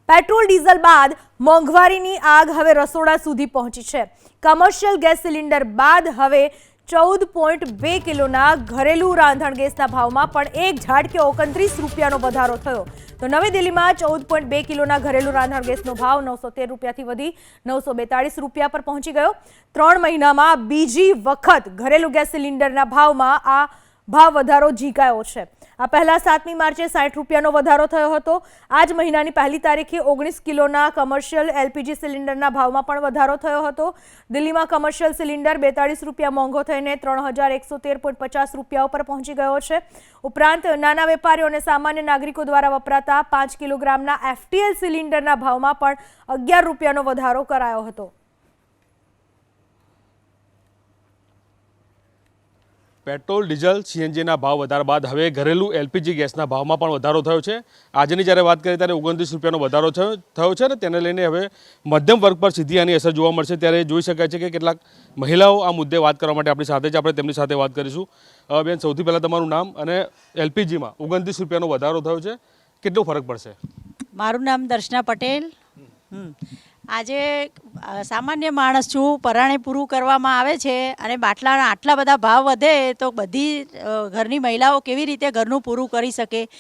Petrol diesel બાદ મોંઘવારીની આગ હવે રસોડા સુધી પહોંચી છે। કમર્શિયલ ગેસ સિલિન્ડર બાદ હવે 14.2 કિલોના ઘરેલું રાંધણ ગેસના ભાવમાં પણ એક ઝાટકે 29 રૂપિયાનો વધારો થયો। તો નવી દિલ્હીમાં 14.2 કિલોના ઘરેલું રાંધણ ગેસનો ભાવ 913 રૂપિયાથી વધી 942 રૂપિયા પર પહોંચી ગયો। 3 મહિનામાં બીજી વખત ઘરેલું ગેસ સિલિન્ડરના ભાવમાં આ ભાવ વધારો ઝીકાયો છે। આ પહેલા 7મી માર્ચે 60 રૂપિયાનો વધારો થયો હતો। આ જ મહિનાની પહેલી તારીખે 19 કિલોના કમર્શિયલ એલપીજી સિલિન્ડરના ભાવમાં પણ વધારો થયો હતો। દિલ્હીમાં કમર્શિયલ સિલિન્ડર 42 રૂપિયા મોંઘો થઈને 3113.50 રૂપિયા ઉપર પહોંચી ગયો છે। ઉપરાંત નાના વેપારીઓ અને સામાન્ય નાગરિકો દ્વારા વપરાતા 5 કિલોગ્રામના એફટીએલ સિલિન્ડરના ભાવમાં પણ 11 રૂપિયાનો વધારો કરાયો હતો। પેટ્રોલ ડીઝલ સીએનજીના ભાવ વધારા બાદ હવે ઘરેલું એલપીજી ગેસના ભાવમાં પણ વધારો થયો છે। આજની જ્યારે વાત કરીએ ત્યારે 29 રૂપિયાનો વધારો થયો છે ને તેને લઈને હવે મધ્યમ વર્ગ પર સીધી આની અસર જોવા મળશે। ત્યારે જોઈ શકાય છે કે કેટલાક મહિલાઓ આ મુદ્દે વાત કરવા માટે આપણી સાથે જ આપણે તેમની સાથે વાત કરીશું। બેન, સૌથી પહેલાં તમારું નામ અને એલપીજીમાં 29 રૂપિયાનો વધારો થયો છે, કેટલો ફરક પડશે? મારું નામ દર્શના પટેલ। આજે સામાન્ય માણસ છું, પરાણે પૂરું કરવામાં આવે છે અને બાટલાના આટલા બધા ભાવ વધે તો બધી ઘરની મહિલાઓ કેવી રીતે ઘરનું પૂરું કરી શકે?